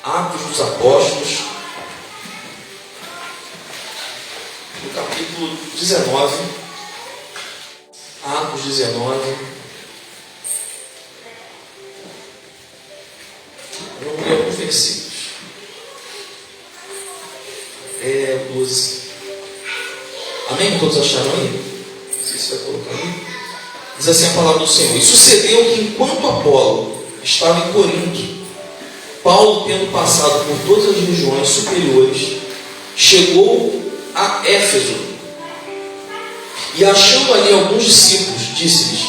Atos dos Apóstolos, no capítulo 19. Atos 19. Vamos ler alguns versículos. 12. Amém? Todos acharam aí? Não sei se vai colocar aí. Diz assim a palavra do Senhor: E sucedeu que, enquanto Apolo estava em Corinto, Paulo, tendo passado por todas as regiões superiores, chegou a Éfeso, e achando ali alguns discípulos, disse-lhes: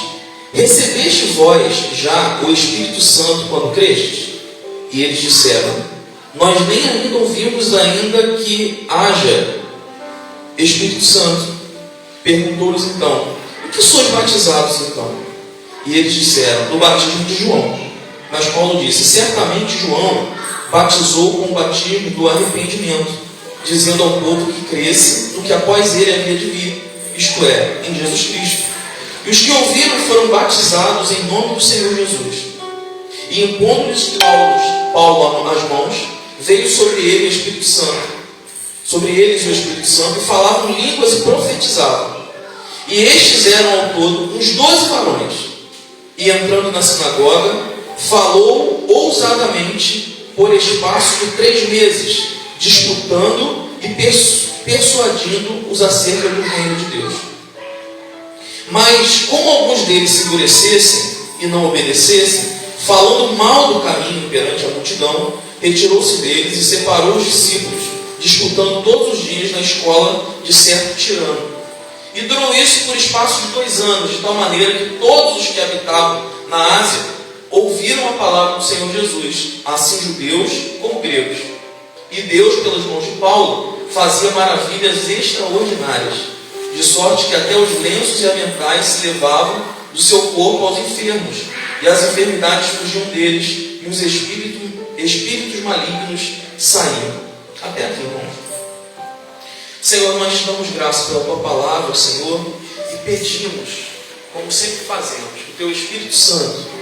Recebeste vós já o Espírito Santo quando crestes? E eles disseram: Nós nem ainda ouvimos ainda que haja Espírito Santo. Perguntou-lhes então: O que sois batizados então? E eles disseram: Do batismo de João. Mas Paulo disse: Certamente João batizou com o batismo do arrependimento, dizendo ao povo que cresce no que após ele havia de vir, isto é, em Jesus Cristo. E os que ouviram foram batizados em nome do Senhor Jesus. E impondo-lhes Paulo as mãos, veio sobre ele o Espírito Santo. Sobre eles o Espírito Santo, e falavam línguas e profetizavam. E estes eram ao todo uns 12 varões. E entrando na sinagoga, falou ousadamente por espaço de 3 meses, disputando e persuadindo-os acerca do reino de Deus. Mas como alguns deles se endurecessem e não obedecessem, falando mal do caminho perante a multidão, retirou-se deles e separou os discípulos, disputando todos os dias na escola de certo tirano. E durou isso por espaço de 2 anos, de tal maneira que todos os que habitavam na Ásia ouviram a palavra do Senhor Jesus, assim judeus como gregos. E Deus, pelas mãos de Paulo, fazia maravilhas extraordinárias, de sorte que até os lenços e aventais se levavam do seu corpo aos enfermos, e as enfermidades fugiam deles, e os espíritos malignos saíam. Até aqui, irmão. Senhor, nós te damos graça pela tua palavra, Senhor, e pedimos, como sempre fazemos, que o teu Espírito Santo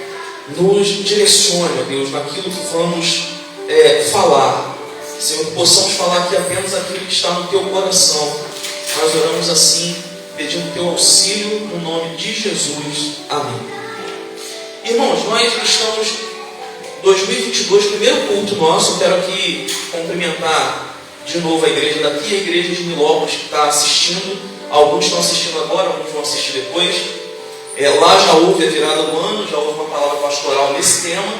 nos direcione, ó Deus, naquilo que vamos falar. Senhor, que possamos falar aqui apenas aquilo que está no teu coração. Nós oramos assim, pedindo teu auxílio no nome de Jesus. Amém. Irmãos, nós estamos em 2022, primeiro culto nosso. Eu quero aqui cumprimentar de novo a igreja daqui, a igreja de Nilópolis, que está assistindo. Alguns estão assistindo agora, alguns vão assistir depois. Lá já houve a virada do ano, já houve uma palavra pastoral nesse tema,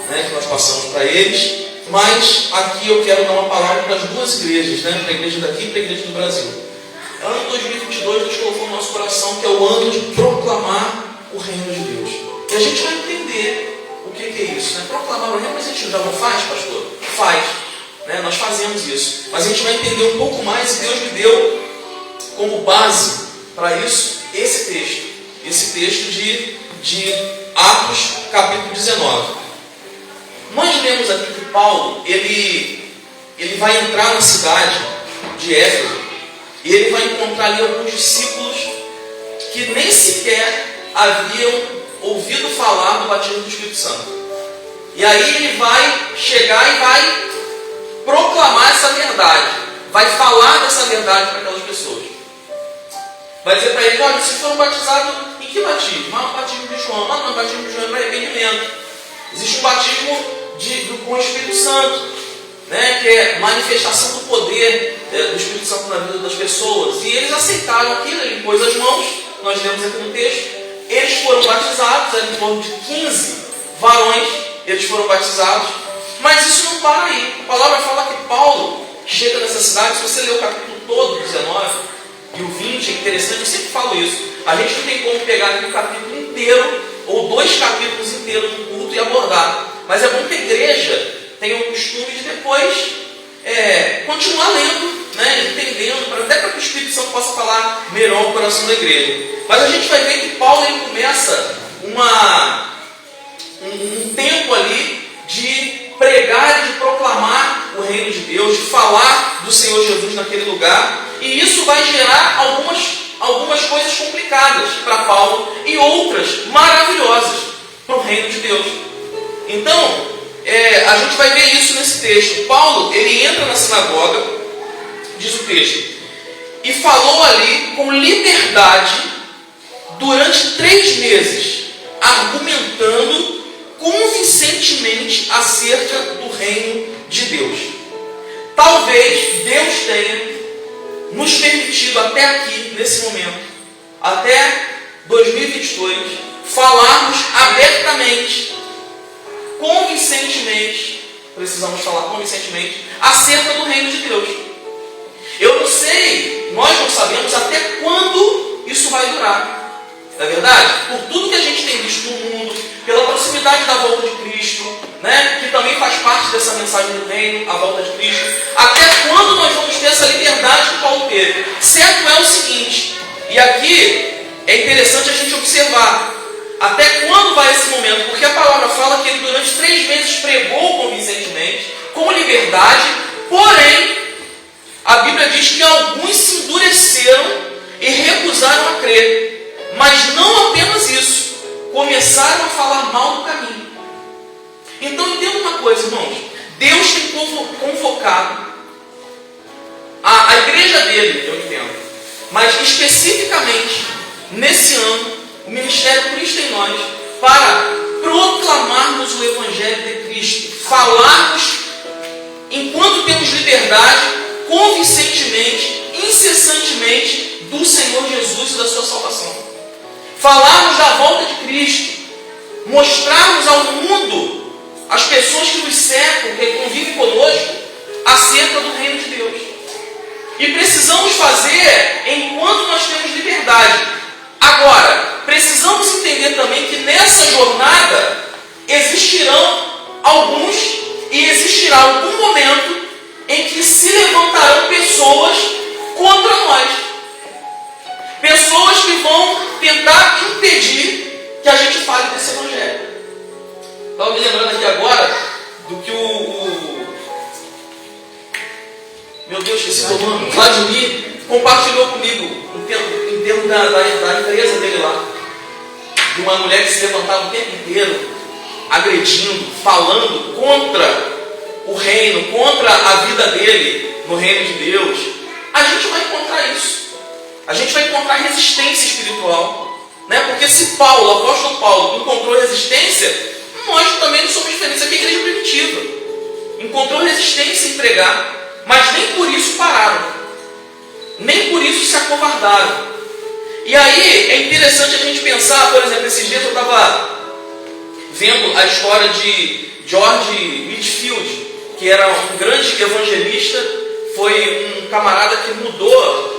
que nós passamos para eles. Mas aqui eu quero dar uma palavra para as 2 igrejas, para a igreja daqui e para a igreja do Brasil. Ano 2022, Deus colocou no nosso coração que é o ano de proclamar o reino de Deus. E a gente vai entender o que é isso. Proclamar o reino, mas a gente já não faz, pastor? Faz. Nós fazemos isso. Mas a gente vai entender um pouco mais, e Deus me deu como base para isso esse texto. Esse texto de Atos, capítulo 19. Nós lemos aqui que Paulo, ele vai entrar na cidade de Éfeso, e ele vai encontrar ali alguns discípulos que nem sequer haviam ouvido falar do batismo do Espírito Santo. E aí ele vai chegar e vai proclamar essa verdade, vai falar dessa verdade para aquelas pessoas. Vai dizer para eles: olha, vocês foram batizados em que batismo? O batismo de João. Não, o batismo de João é para arrependimento. Existe um batismo com o Espírito Santo, que é manifestação do poder do Espírito Santo na vida das pessoas. E eles aceitaram aquilo, ele pôs as mãos, nós lemos aqui no texto. Eles foram batizados, eram em torno de 15 varões, eles foram batizados. Mas isso não para aí. A palavra fala que Paulo chega nessa cidade. Se você ler o capítulo todo, 19 e o 20, é interessante, eu sempre falo isso. A gente não tem como pegar aqui um capítulo inteiro, ou 2 capítulos inteiros no culto e abordar. Mas é bom que a igreja tenha o costume de depois continuar lendo, entendendo, até para que o Espírito Santo possa falar melhor ao coração da igreja. Mas a gente vai ver que Paulo ele começa um tempo ali de pregar e de proclamar o reino de Deus, de falar do Senhor Jesus naquele lugar, e isso vai gerar algumas coisas complicadas para Paulo e outras maravilhosas para o reino de Deus. Então, a gente vai ver isso nesse texto. Paulo, ele entra na sinagoga, diz o texto, e falou ali com liberdade durante 3 meses, argumentando convincentemente acerca do reino de Deus. Talvez Deus tenha nos permitido até aqui, nesse momento, até 2022, falarmos abertamente, convincentemente, precisamos falar convincentemente, acerca do reino de Deus. Eu não sei, nós não sabemos até quando isso vai durar. Não é verdade? Por tudo que a gente tem visto no mundo, pela proximidade da volta de Cristo, né, que também faz parte dessa mensagem do reino, a volta de Cristo, até quando nós vamos ter essa liberdade que Paulo teve? Certo é o seguinte, e aqui é interessante a gente observar, até quando vai esse momento? Porque a palavra fala que ele durante 3 meses pregou convincentemente, com liberdade, porém, a Bíblia diz que alguns se endureceram e recusaram a crer. Mas não apenas isso, começaram a falar mal do caminho. Então entenda uma coisa, irmãos, Deus tem convocado a igreja dele, eu entendo, mas especificamente nesse ano, o Ministério Cristo em Nós, para proclamarmos o Evangelho de Cristo, falarmos, enquanto temos liberdade, convincentemente, incessantemente, do Senhor Jesus e da sua salvação. Falarmos da volta de Cristo, mostrarmos ao mundo, às pessoas que nos cercam, que convivem conosco, acerca do reino de Deus. E precisamos fazer enquanto nós temos liberdade. Agora, precisamos entender também que nessa jornada existirão alguns e existirá algum momento em que se levantarão pessoas contra nós. Pessoas que vão tentar impedir que a gente fale desse Evangelho. Estava me lembrando aqui agora do que meu Deus, esqueci o nome, Vladimir compartilhou comigo em termos da empresa dele lá, de uma mulher que se levantava o tempo inteiro agredindo, falando contra o reino, contra a vida dele no reino de Deus. A gente vai encontrar isso. A gente vai encontrar resistência espiritual, né? Porque se Paulo, o apóstolo Paulo, encontrou resistência, nós também não somos diferentes. Aqui é a igreja primitiva encontrou resistência em pregar, mas nem por isso pararam, nem por isso se acovardaram. E aí é interessante a gente pensar, por exemplo, esses dias eu estava vendo a história de George Whitefield, que era um grande evangelista, foi um camarada que mudou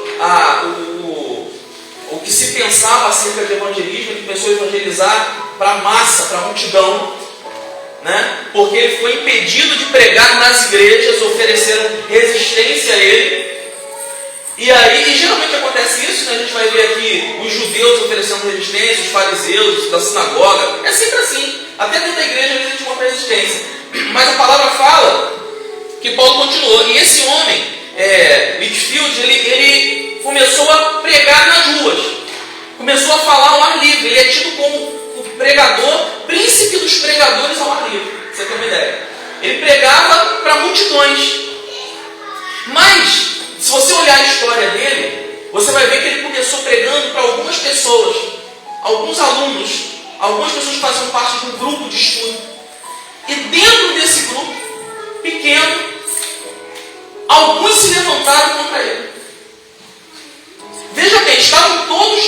o que se pensava acerca de evangelismo, que começou a evangelizar para a massa, para a multidão, né? Porque ele foi impedido de pregar nas igrejas, ofereceram resistência a ele. E aí, e geralmente acontece isso, né? A gente vai ver aqui os judeus oferecendo resistência, os fariseus da sinagoga, é sempre assim, até dentro da igreja a gente encontra resistência. Mas a palavra fala que Paulo continuou, e esse homem, Whitefield, ele começou a pregar nas ruas, começou a falar ao ar livre. Ele é tido como o pregador, príncipe dos pregadores ao ar livre, pra você ter uma ideia. Ele pregava para multidões. Mas, se você olhar a história dele, você vai ver que ele começou pregando para algumas pessoas, alguns alunos, algumas pessoas que faziam parte de um grupo de estudo. E dentro desse grupo pequeno, alguns se levantaram contra ele. Veja bem, estavam todos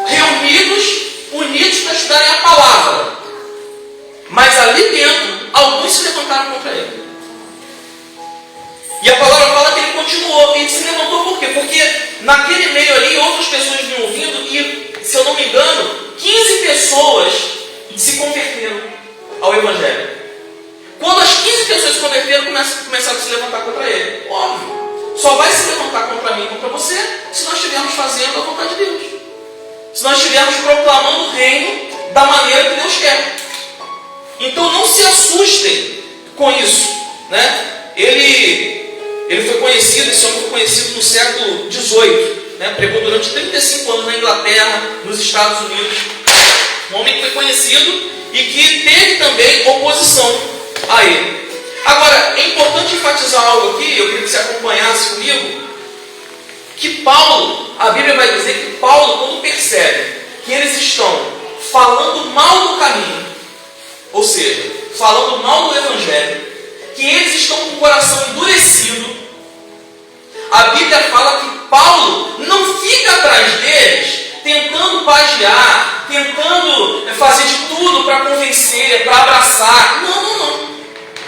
reunidos, unidos para estudarem a palavra. Mas ali dentro, alguns se levantaram contra ele. E a palavra fala que ele continuou. E ele se levantou por quê? Porque naquele meio ali, outras pessoas vinham ouvindo e, se eu não me engano, 15 pessoas se converteram ao Evangelho. Quando as 15 pessoas se converteram, começaram a se levantar contra ele. Óbvio. Só vai se levantar contra mim e contra você se nós estivermos fazendo a vontade de Deus. Se nós estivermos proclamando o reino da maneira que Deus quer. Então não se assustem com isso, né? Ele foi conhecido, esse homem foi conhecido no século XVIII, né? Pregou durante 35 anos na Inglaterra, nos Estados Unidos. Um homem que foi conhecido e que teve também oposição. a Ele. Agora, é importante enfatizar algo aqui, eu queria que você acompanhasse comigo, que Paulo, a Bíblia vai dizer que Paulo, quando percebe que eles estão falando mal do caminho, ou seja, falando mal do Evangelho, que eles estão com o coração endurecido, a Bíblia fala que Paulo não fica atrás deles tentando pagiar, tentando fazer de tudo para convencer, para abraçar. Não.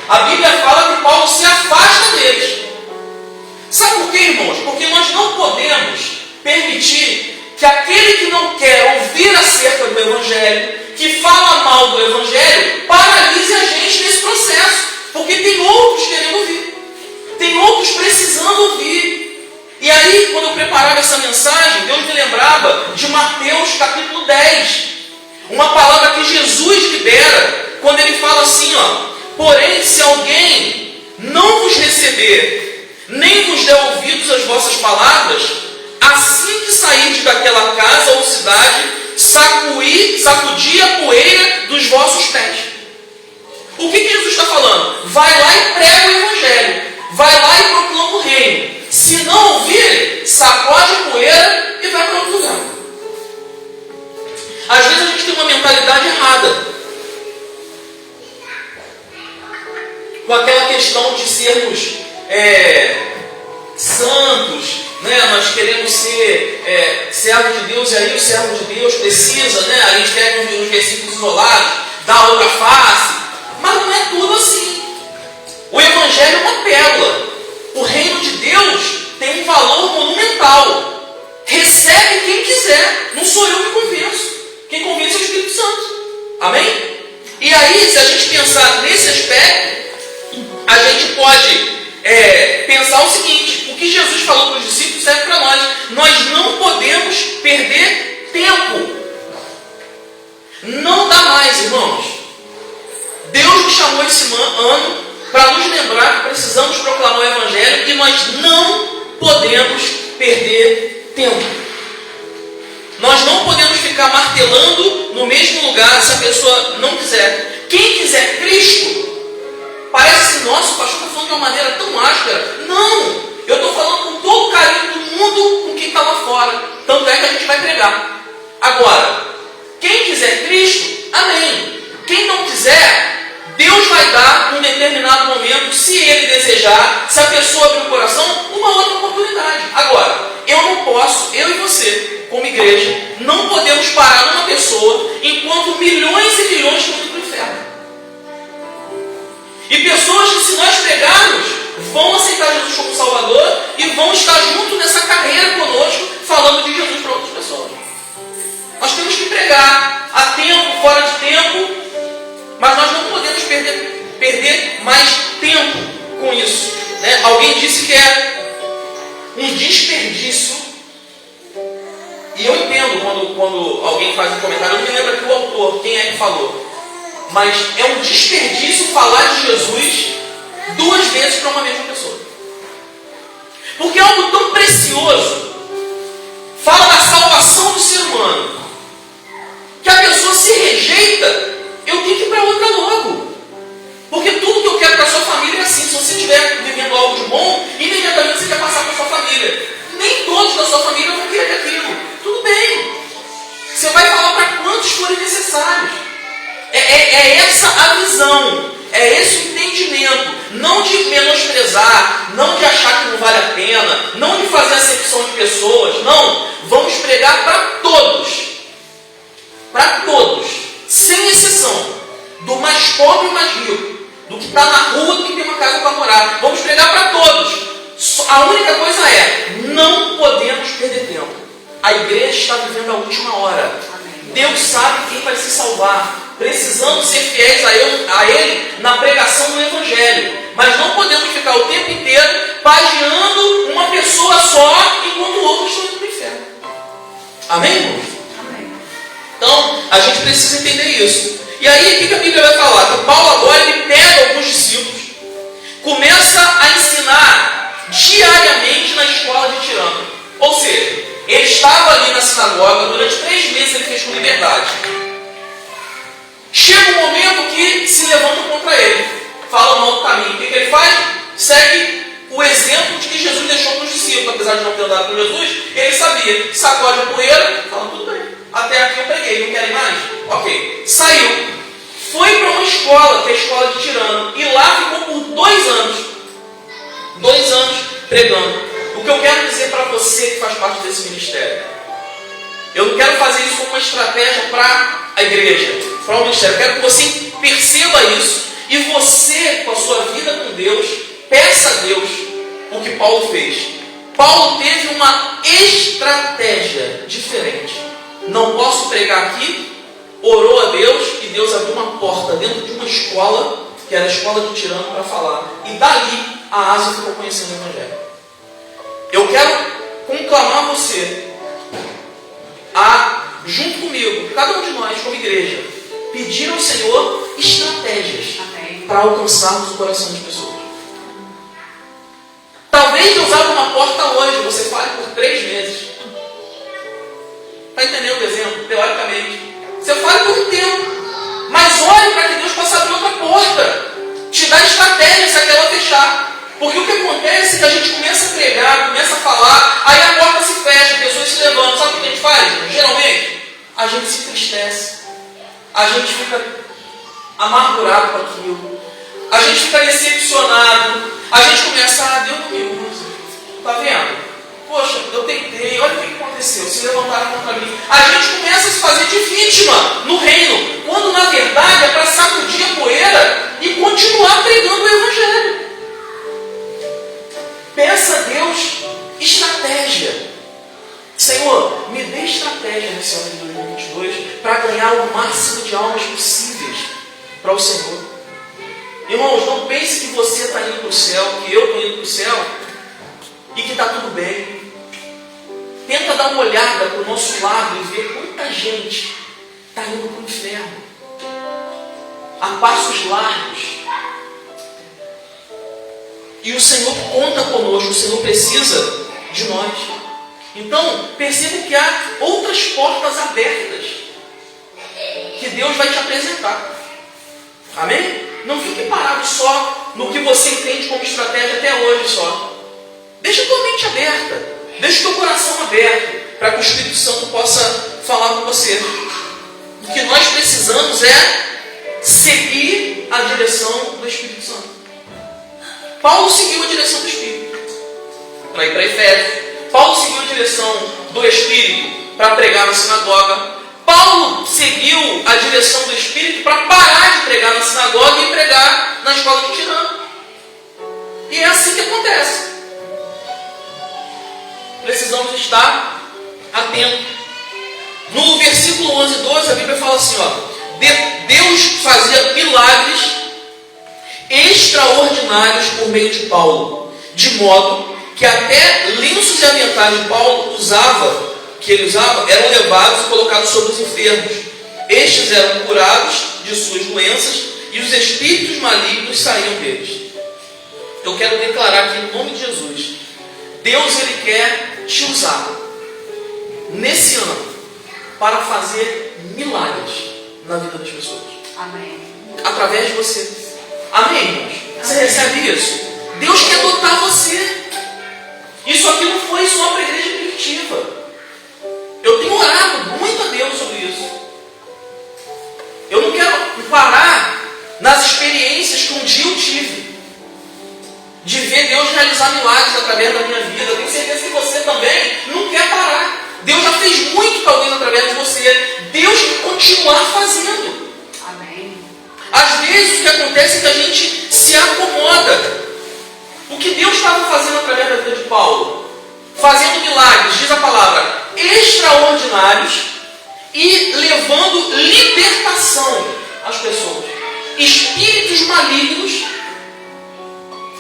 A Bíblia fala que Paulo se afasta deles. Sabe por quê, irmãos? Porque nós não podemos permitir que aquele que não quer ouvir acerca do Evangelho, que fala mal do Evangelho, paralise a gente nesse processo. Porque tem outros querendo ouvir. Tem outros precisando ouvir. E aí, quando eu preparava essa mensagem, Deus me lembrava de Mateus capítulo 10. Uma palavra que Jesus libera, quando ele fala assim, porém, se alguém não vos receber, nem vos der ouvidos às vossas palavras, assim que sairdes daquela casa ou cidade, sacudi a poeira dos vossos pés. O que Jesus está falando? Vai lá e prega o Evangelho. Vai lá e proclama o reino. Se não ouvir, sacode a poeira e vai para outro lugar. Às vezes a gente tem uma mentalidade errada. Com aquela questão de sermos santos, né? Nós queremos ser servo de Deus, e aí o servo de Deus precisa, né? A gente pega uns versículos isolados, dá outra face, mas não é tudo assim. O Evangelho é uma pérola. O reino de Deus tem um valor monumental. Recebe quem quiser. Não sou eu que convenço. Quem convence é o Espírito Santo. Amém? E aí, se a gente pensar nesse aspecto, a gente pode pensar o seguinte: o que Jesus falou para os discípulos serve para nós. Nós não podemos perder tempo. Não dá mais, irmãos. Deus nos chamou esse ano para nos lembrar que precisamos proclamar o Evangelho e nós não podemos perder tempo. Nós não podemos ficar martelando no mesmo lugar se a pessoa não quiser. Quem quiser Cristo, parece que, nossa, o pastor está falando de uma maneira tão áspera. Não! Eu estou falando com todo o carinho do mundo com quem está lá fora. Tanto é que a gente vai pregar. Agora, quem quiser Cristo, amém. Quem não quiser, Deus vai dar, num determinado momento, se Ele desejar, se a pessoa abrir o coração, uma outra oportunidade. Agora, eu não posso, eu e você, como igreja, não podemos parar numa pessoa enquanto milhões e milhões estão indo para o inferno. E pessoas que, se nós pregarmos, vão aceitar Jesus como Salvador e vão estar junto nessa carreira conosco, falando de Jesus para outras pessoas. Nós temos que pregar a tempo, fora de tempo, mas nós não podemos perder mais tempo com isso. Né? Alguém disse que é um desperdício. E eu entendo quando alguém faz um comentário, eu não me lembro aqui o autor, quem é que falou. Mas é um desperdício falar de Jesus 2 vezes para uma mesma pessoa. Porque é algo tão precioso. Fala da salvação do ser humano, que a pessoa se rejeita. Eu tenho que ir para outra logo. Porque tudo que eu quero para a sua família é assim. Se você estiver vivendo algo de bom, imediatamente você quer passar para a sua família. Nem todos da sua família vão querer aquilo. Tudo bem. Você vai falar para quantos forem necessários. É essa a visão. É esse o entendimento. Não de menosprezar, não de achar que não vale a pena, não de fazer acepção de pessoas. Não. Vamos pregar para todos. Para todos. Sem exceção, do mais pobre ao mais rico, do que está na rua, do que tem uma casa para morar. Vamos pregar para todos. A única coisa é, não podemos perder tempo. A igreja está vivendo a última hora. Deus sabe quem vai se salvar. Precisamos ser fiéis a Ele na pregação do Evangelho. Mas não podemos ficar o tempo inteiro pagiando uma pessoa só, enquanto outros estão indo para o inferno. Amém, irmãos? Então, a gente precisa entender isso. E aí, o que a Bíblia vai falar? Que Paulo agora ele pega alguns discípulos, começa a ensinar diariamente na escola de Tirano. Ou seja, ele estava ali na sinagoga, durante 3 meses ele fez com liberdade. Chega um momento que se levantam contra ele. falam mal do caminho. O que ele faz? Segue o exemplo de que Jesus deixou para os discípulos. Apesar de não ter andado com Jesus, ele sabia. Sacode a poeira, fala, tudo bem. Até aqui eu preguei, não querem mais? Ok. Saiu. Foi para uma escola, que é a escola de Tirano. E lá ficou por 2 anos. 2 anos pregando. O que eu quero dizer para você que faz parte desse ministério, eu não quero fazer isso como uma estratégia para a igreja, para o ministério. Eu quero que você perceba isso e você, com a sua vida com Deus, peça a Deus o que Paulo fez. Paulo teve uma estratégia diferente. Não posso pregar aqui, orou a Deus e Deus abriu uma porta dentro de uma escola, que era a escola de Tirano, para falar. E dali a Ásia ficou conhecendo o Evangelho. Eu quero conclamar você a, junto comigo, cada um de nós como igreja, pedir ao Senhor estratégias para alcançarmos o coração das pessoas. Talvez Deus abra uma porta hoje, você fale por 3 meses. Está entendendo o exemplo? Teoricamente. Você fale por um tempo. Mas olhe para que Deus possa abrir outra porta. Te dá estratégia se aquela fechar. Porque o que acontece é que a gente começa a pregar, começa a falar, aí a porta se fecha, pessoas se levantam. Sabe o que a gente faz? Geralmente, a gente se entristece. A gente fica amargurado com aquilo. A gente fica decepcionado. A gente começa, Deus não me usa. Está vendo? Poxa, eu tentei, olha o que aconteceu. Se levantaram contra mim. A gente começa a se fazer de vítima no reino. Quando na verdade é para sacudir a poeira e continuar pregando o Evangelho. Peça a Deus estratégia. Senhor, me dê estratégia nesse ano de 2022 para ganhar o máximo de almas possíveis para o Senhor. Irmãos, não pense que você está indo para o céu, que eu estou indo para o céu e que está tudo bem. Tenta dar uma olhada para o nosso lado e ver quanta gente está indo para o inferno a passos largos. E o Senhor conta conosco, o Senhor precisa de nós. Então, perceba que há outras portas abertas que Deus vai te apresentar. Amém? Não fique parado só no que você entende como estratégia até hoje só. Deixa a tua mente aberta. Deixa o teu coração aberto para que o Espírito Santo possa falar com você. O que nós precisamos é seguir a direção do Espírito Santo. Paulo seguiu a direção do Espírito para ir para Efésios. Paulo seguiu a direção do Espírito para pregar na sinagoga. Paulo seguiu a direção do Espírito para parar de pregar na sinagoga e pregar na escola de Tirano. E é assim que acontece. Precisamos estar atentos. No versículo 11 e 12, a Bíblia fala assim, Deus fazia milagres extraordinários por meio de Paulo, de modo que até lenços e aventais de Paulo que ele usava, eram levados e colocados sobre os enfermos. Estes eram curados de suas doenças e os espíritos malignos saíam deles. Eu quero declarar aqui em nome de Jesus, Deus ele quer te usar nesse ano para fazer milagres na vida das pessoas. Amém. Através de você. Amém, irmãos? Você recebe isso? Deus quer dotar você. Isso aqui não foi só para a igreja primitiva. Eu tenho orado muito a Deus sobre isso. Eu não quero parar nas experiências que um dia eu tive de ver Deus realizar milagres através da minha vida. Eu tenho certeza que você também não quer parar. Deus já fez muito talvez através de você. Deus quer continuar fazendo. Amém. Às vezes o que acontece é que a gente se acomoda. O que Deus estava fazendo através da vida de Paulo? Fazendo milagres, diz a palavra, extraordinários e levando libertação às pessoas. Espíritos malignos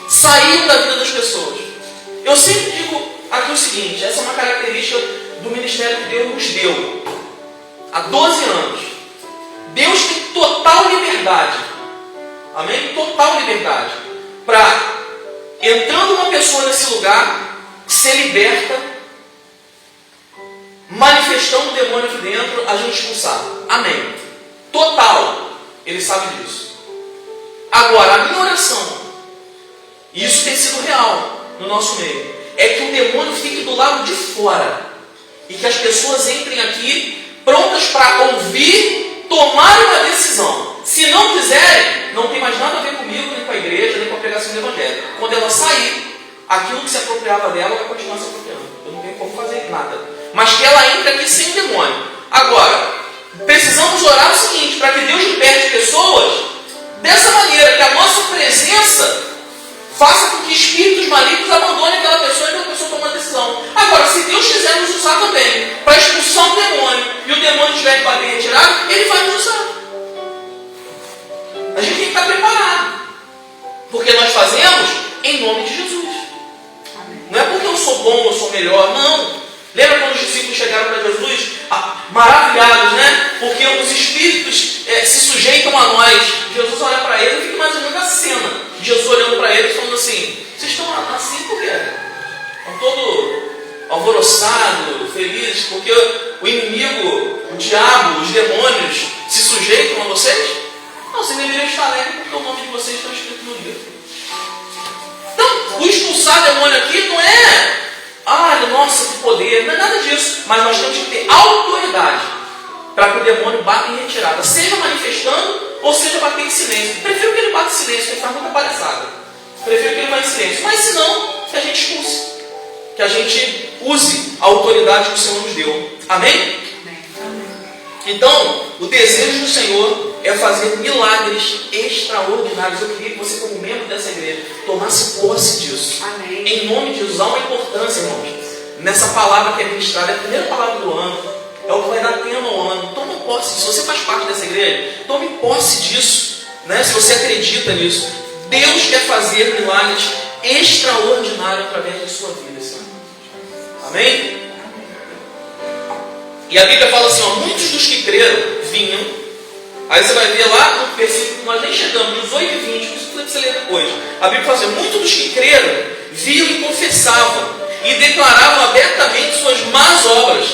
saíram da vida das pessoas. Eu sempre digo aqui o seguinte, essa é uma característica do ministério que Deus nos deu. Há 12 anos. Deus tem total liberdade. Amém? Total liberdade. Para, entrando uma pessoa nesse lugar, ser liberta, manifestando o demônio aqui dentro, a gente expulsar. Amém. Total. Ele sabe disso. Agora, a minha oração, e isso tem sido real no nosso meio, é que o demônio fique do lado de fora e que as pessoas entrem aqui prontas para ouvir, tomar uma decisão. Se não quiserem, não tem mais nada a ver comigo, nem com a igreja, nem com a pregação do evangelho. Quando ela sair, aquilo que se apropriava dela vai continuar se apropriando. Eu não tenho como fazer nada. Mas que ela entre aqui sem demônio. Agora, precisamos orar o seguinte, para que Deus liberte pessoas dessa maneira, que a nossa presença faça com que espíritos malignos abandonem aquela pessoa e aquela pessoa tome uma decisão. Agora, se Deus quiser nos usar também para expulsar um demônio e o demônio tiver que bater retirado, Ele vai nos usar. A gente tem que estar preparado. Porque nós fazemos em nome de Jesus. Não é porque eu sou bom, eu sou melhor, não. Lembra quando os discípulos chegaram para Jesus, maravilhados, né? Porque os espíritos se sujeitam a nós. Jesus olha para eles e fica mais ou menos a cena. Jesus olhando para eles falando assim, vocês estão assim por quê? Estão todos alvoroçados, felizes, porque o inimigo, o diabo, os demônios se sujeitam a vocês? Não, vocês deveriam estar alegres porque o nome de vocês está escrito no livro. Então, o expulsar demônio aqui não é, nossa, que poder, não é nada disso. Mas nós temos que ter autoridade para que o demônio bata em retirada, seja manifestando ou seja bater em silêncio. Prefiro que ele bata em silêncio, porque faz muita palhaçada. Prefiro que ele vá em silêncio. Mas se não, que a gente expulse. Que a gente use a autoridade que o Senhor nos deu. Amém? Então, o desejo do Senhor é fazer milagres extraordinários. Eu queria que você, como membro dessa igreja, tomasse posse disso. Amém. Em nome de Jesus, há uma importância, irmãos, nessa palavra que é ministrada. É a primeira palavra do ano. É o que vai dar tema ao ano. Tome posse disso. Se você faz parte dessa igreja, tome posse disso. Né? Se você acredita nisso. Deus quer fazer milagres extraordinários através da sua vida, Senhor. Amém? E a Bíblia fala assim, muitos dos que creram vinham. Aí você vai ver lá no versículo que nós nem chegamos, 18 e 20, isso que você ler depois. A Bíblia fala assim, muitos dos que creram viam e confessavam e declaravam abertamente suas más obras.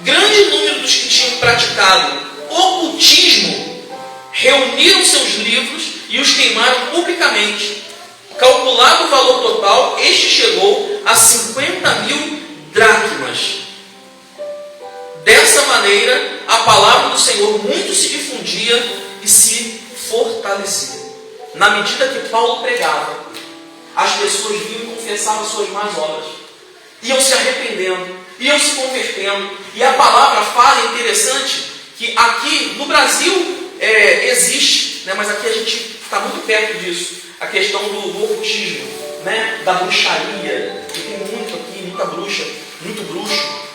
Grande número dos que tinham praticado ocultismo reuniram seus livros e os queimaram publicamente. Calculado o valor total, este chegou a 50.000 dracmas. Dessa maneira, a palavra do Senhor muito se difundia e se fortalecia. Na medida que Paulo pregava, as pessoas vinham e confessavam suas más obras. Iam se arrependendo, iam se convertendo. E a palavra fala, é interessante, que aqui no Brasil existe, né, mas aqui a gente está muito perto disso, a questão do ocultismo, né, da bruxaria, que tem muito aqui, muita bruxa, muito bruxo.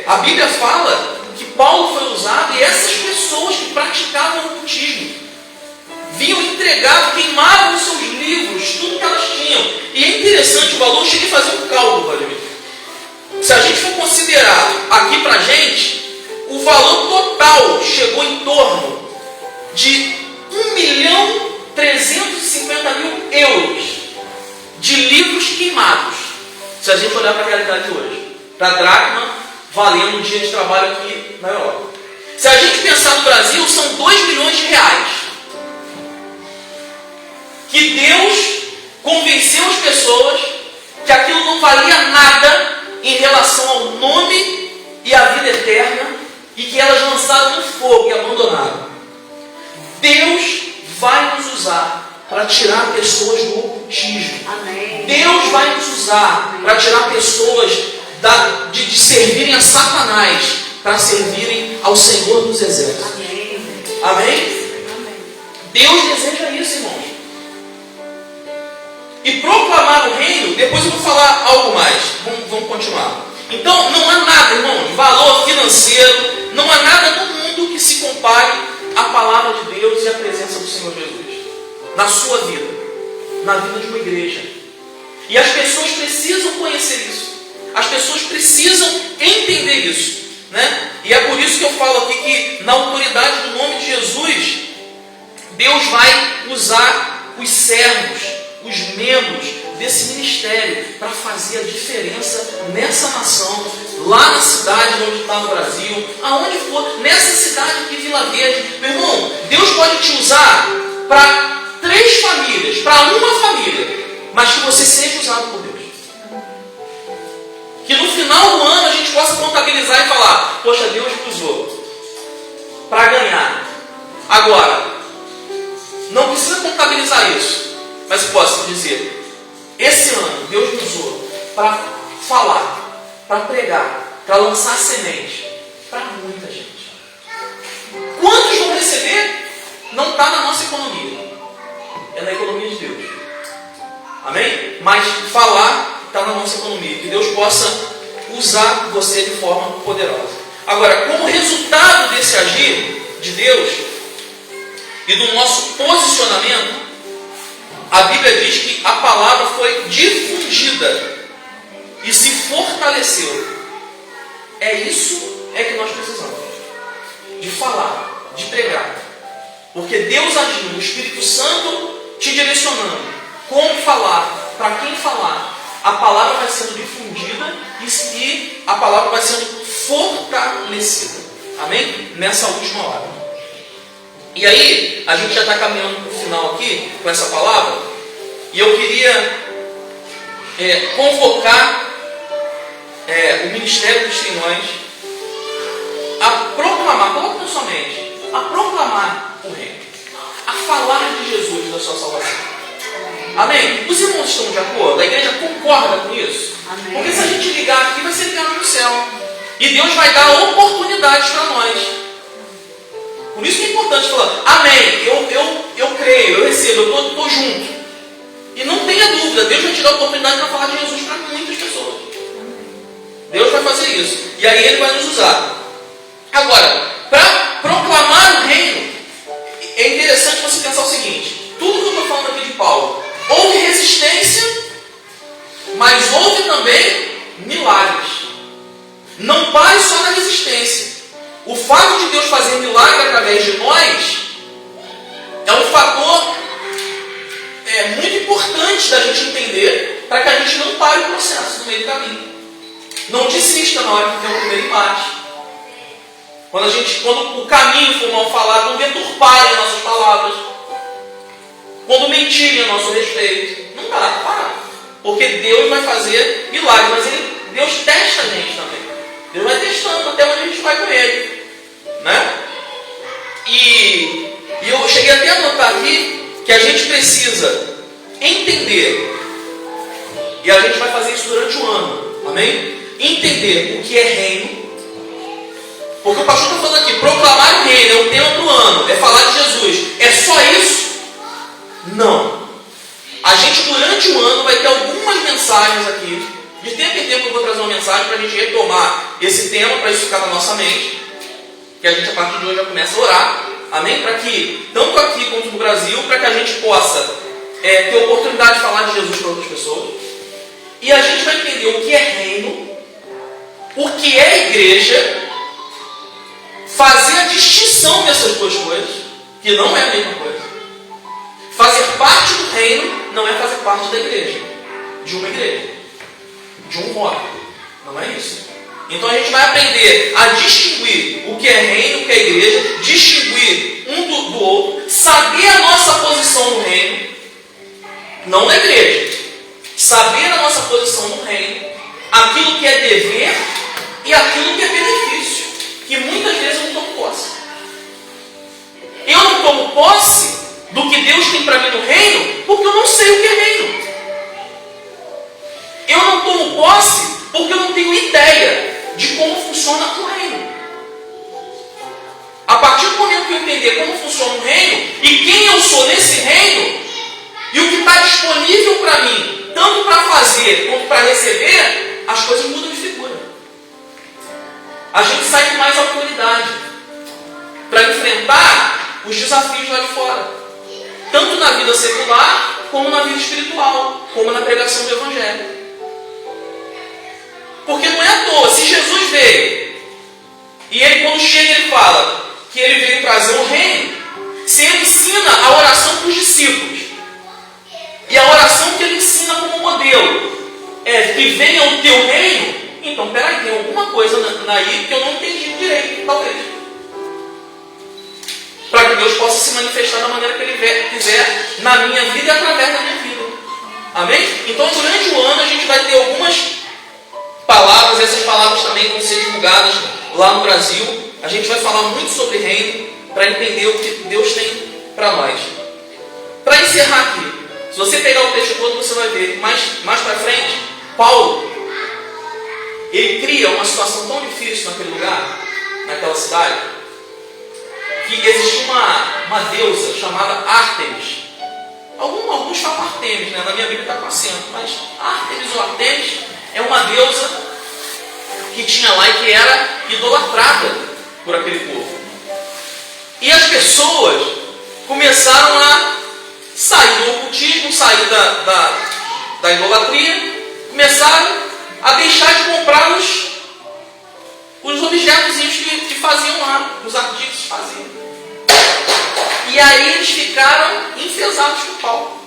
A Bíblia fala que Paulo foi usado e essas pessoas que praticavam o ocultismo vinham entregar, queimavam os seus livros, tudo que elas tinham. E é interessante o valor, eu cheguei a fazer um cálculo, Vladimir. Se a gente for considerar aqui pra gente, o valor total chegou em torno de 1.350.000 euros de livros queimados. Se a gente olhar para a realidade de hoje. Para a dracma, valendo um dia de trabalho aqui na Europa. Se a gente pensar no Brasil, são 2 milhões de reais. Que Deus convenceu as pessoas que aquilo não valia nada em relação ao nome e à vida eterna e que elas lançaram no fogo e abandonaram. Deus vai nos usar para tirar pessoas do ocultismo. Amém. Deus vai nos usar para tirar pessoas de servirem a Satanás para servirem ao Senhor dos Exércitos. Amém. Amém? Deus deseja isso, irmãos. E proclamar o reino, depois eu vou falar algo mais. Vamos continuar. Então, não há nada, irmãos, valor financeiro, não há nada no mundo que se compare à palavra de Deus e à presença do Senhor Jesus. Na sua vida, na vida de uma igreja. E as pessoas precisam conhecer isso. As pessoas precisam entender isso, né? E é por isso que eu falo aqui que na autoridade do nome de Jesus, Deus vai usar os servos, os membros desse ministério para fazer a diferença nessa nação, lá na cidade onde está no Brasil, aonde for, nessa cidade aqui, Vila Verde. Meu irmão, Deus pode te usar para 3 famílias, para uma família, mas que você seja usado por Deus. Que no final do ano a gente possa contabilizar e falar: poxa, Deus me usou para ganhar. Agora, não precisa contabilizar isso, mas posso dizer: esse ano Deus me usou para falar, para pregar, para lançar semente para muita gente. Quantos vão receber? Não está na nossa economia, é na economia de Deus. Amém? Mas falar está na nossa economia. Que Deus possa usar você de forma poderosa. Agora, como resultado desse agir de Deus e do nosso posicionamento, a Bíblia diz que a palavra foi difundida e se fortaleceu. É isso que nós precisamos. De falar, de pregar. Porque Deus agindo, o Espírito Santo te direcionando como falar, para quem falar, a palavra vai sendo difundida e a palavra vai sendo fortalecida. Amém? Nessa última hora. E aí, a gente já está caminhando para o final aqui, com essa palavra, e eu queria convocar o Ministério dos Trilhões a proclamar, coloca na sua mente, a proclamar o reino, a falar de Jesus, da sua salvação. Amém? Os irmãos estão de acordo? A igreja concorda com isso? Amém. Porque se a gente ligar aqui, vai ser ligado no céu. E Deus vai dar oportunidades para nós. Por isso que é importante falar: amém, eu creio, eu recebo, eu estou junto. E não tenha dúvida, Deus vai te dar oportunidade para falar de Jesus para muitas pessoas. Deus vai fazer isso. E aí Ele vai nos usar. Agora, para proclamar o reino, é interessante você pensar o seguinte: tudo que eu estou falando aqui de Paulo, houve resistência, mas houve também milagres. Não pare só na resistência. O fato de Deus fazer milagre através de nós é um fator muito importante da gente entender, para que a gente não pare o processo no meio do caminho. Não desista na hora que tem o primeiro embate. Quando o caminho for mal falado, não deturparem as nossas palavras. Quando mentirem a nosso respeito. Não dá, para. Porque Deus vai fazer milagre, mas Deus testa a gente também. Deus vai testando até onde a gente vai com Ele. Né? E eu cheguei até a notar aqui que a gente precisa entender, e a gente vai fazer isso durante o ano, amém? Entender o que é reino, porque o pastor está falando aqui: proclamar o reino é o tema do ano, é falar de Jesus. É só isso? Não. A gente durante o ano vai ter algumas mensagens aqui. De tempo em tempo eu vou trazer uma mensagem para a gente retomar esse tema, para isso ficar na nossa mente, que a gente a partir de hoje já começa a orar, amém? Para que, tanto aqui quanto no Brasil, para que a gente possa ter oportunidade de falar de Jesus para outras pessoas. E a gente vai entender o que é reino, o que é igreja, fazer a distinção dessas duas coisas, que não é a mesma coisa. Fazer parte do reino não é fazer parte da igreja, de uma igreja, de um modo. Não é isso. Então a gente vai aprender a distinguir o que é reino, o que é igreja, distinguir um do outro, saber a nossa posição no reino, não na igreja. Saber a nossa posição no reino, aquilo que é dever e aquilo que é benefício, que muitas vezes eu não tomo posse. Eu não tomo posse do que Deus tem para mim no reino, porque eu não sei o que é reino. Eu não tomo posse porque eu não tenho ideia de como funciona o reino. A partir do momento que eu entender como funciona o reino e quem eu sou nesse reino e o que está disponível para mim, tanto para fazer quanto para receber, as coisas mudam de figura. A gente sai com mais autoridade para enfrentar os desafios lá de fora, tanto na vida secular como na vida espiritual, como na pregação do Evangelho. Porque não é à toa, se Jesus veio, e ele quando chega ele fala que ele veio trazer um reino, se ele ensina a oração para os discípulos, e a oração que ele ensina como modelo é que venha o teu reino, então peraí, tem alguma coisa aí que eu não entendi direito, talvez. Para que que Deus possa se manifestar da maneira que Ele quiser na minha vida e através da minha vida. Amém? Então, durante o ano, a gente vai ter algumas palavras, essas palavras também vão ser divulgadas lá no Brasil. A gente vai falar muito sobre reino, para entender o que Deus tem para nós. Para encerrar aqui, se você pegar o texto todo, você vai ver, mais para frente, Paulo, ele cria uma situação tão difícil naquele lugar, naquela cidade, que existia uma deusa chamada Ártemis. Alguns falam Artemis, né? Na minha Bíblia está com acento, mas Ártemis ou Artemis é uma deusa que tinha lá e que era idolatrada por aquele povo. E as pessoas começaram a sair do ocultismo, sair da idolatria, começaram a deixar de comprar os objetos que faziam lá, os artigos faziam. E aí eles ficaram enfesados com Paulo.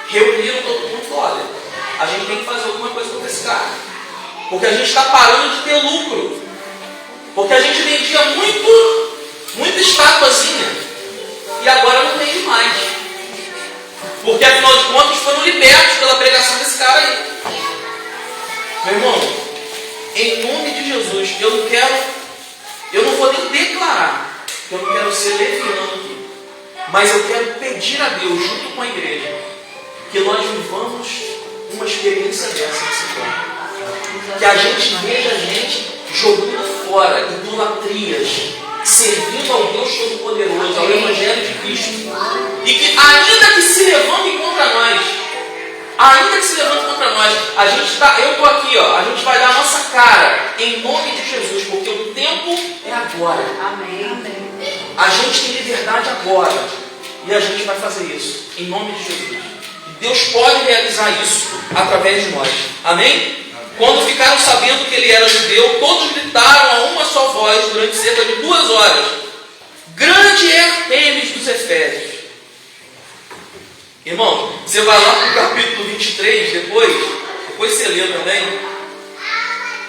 Reuniram todo mundo e falaram: olha, a gente tem que fazer alguma coisa com esse cara, porque a gente está parando de ter lucro, porque a gente vendia muita estatuazinha e agora não tem mais, porque afinal de contas foram libertos pela pregação desse cara aí. Meu irmão, em nome de Jesus, eu não vou nem declarar, eu não quero ser leviano aqui, mas eu quero pedir a Deus, junto com a igreja, que nós vivamos uma experiência dessa nesse plano. Que a gente veja a gente jogando fora idolatrias, servindo ao Deus Todo-Poderoso, ao Evangelho de Cristo. E que ainda que se levantem contra nós, eu estou aqui, ó, a gente vai dar a nossa cara em nome de Jesus, porque o tempo é agora. Amém. A gente tem liberdade agora. E a gente vai fazer isso em nome de Jesus. E Deus pode realizar isso através de nós. Amém? Quando ficaram sabendo que ele era judeu, todos gritaram a uma só voz durante cerca de 2 horas: grande é Artemis dos Efésios. Irmão, você vai lá para o capítulo 23, depois você lê também.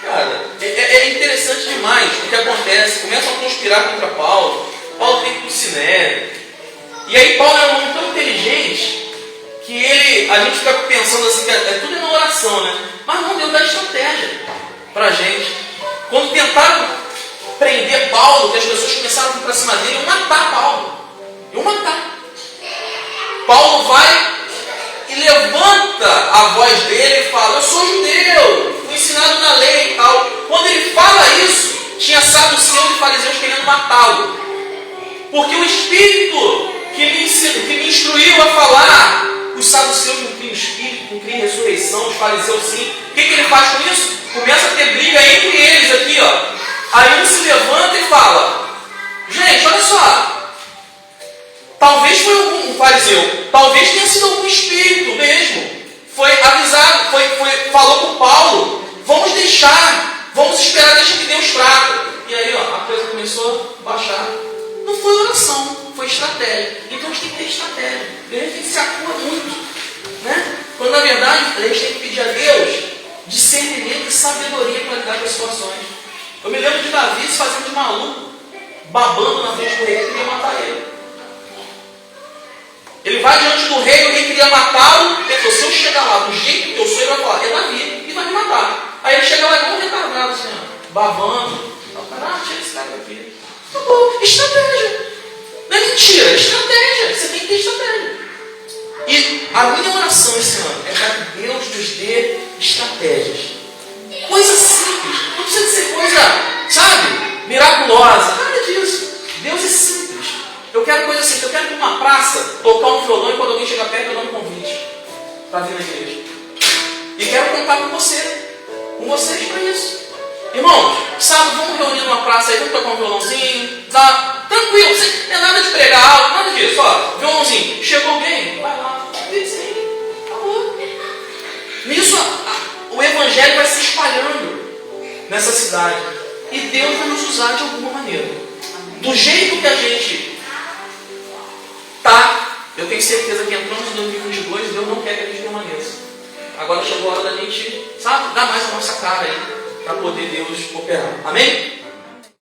Cara, é interessante demais o que acontece. Começam a conspirar contra Paulo. Paulo tem que ir para o Sinédrio. E aí Paulo é um homem tão inteligente que a gente fica pensando assim, que tudo é uma oração, né? Mas não, Deus dá estratégia para a gente. Quando tentaram prender Paulo, que as pessoas começaram a vir para cima dele, iam matar Paulo. Paulo vai e levanta a voz dele e fala: eu sou judeu, fui ensinado na lei e tal. Quando ele fala isso, tinha saduceus e fariseus querendo matá-lo. Porque o Espírito que me instruiu a falar, os saduceus não criam Espírito, não criam ressurreição, os fariseus sim. O que ele faz com isso? Começa a ter briga entre eles aqui, ó. Aí um se levanta e fala: gente, olha só, talvez foi algum fariseu, talvez tenha sido algum espírito mesmo, foi avisado, falou com Paulo: vamos esperar, deixa que Deus trata. E aí, ó, a coisa começou a baixar. Não foi oração, foi estratégia. Então a gente tem que ter estratégia. De repente se acua muito, né? Quando na verdade a gente tem que pedir a Deus discernimento e sabedoria para lidar com as situações. Eu me lembro de Davi se fazendo de maluco, babando na frente do rei, que queria matar ele. Ele vai diante do rei, o rei queria matá-lo. Ele falou: se eu chegar lá do jeito que eu sou, ele vai falar: é Davi, e vai me matar. Aí ele chega lá igual um retardado, assim, ó, babando. Tira esse cara daqui. Acabou. Estratégia. Não é mentira, é estratégia. Você tem que ter estratégia. E a minha oração esse ano é para que Deus nos dê estratégias. Coisa simples. Não precisa ser coisa, sabe, miraculosa. Nada disso. Deus é simples. Eu quero coisa simples. Eu quero ir para uma praça, tocar um violão e quando alguém chegar perto eu dou um convite para vir na igreja. E quero contar com vocês para isso. Irmãos, sábado vamos reunir numa praça aí, vamos tocar um violãozinho, tá? Tranquilo, não é nada de pregar algo, nada disso, ó, violãozinho, chegou alguém, vai lá, diz aí, acabou. Nisso o evangelho vai se espalhando nessa cidade e Deus vai nos usar de alguma maneira. Do jeito que a gente tá, eu tenho certeza que entramos em 2022, Deus não quer que a gente permaneça. Agora chegou a hora da gente, sabe, dar mais a nossa cara aí, para poder Deus operar. Amém?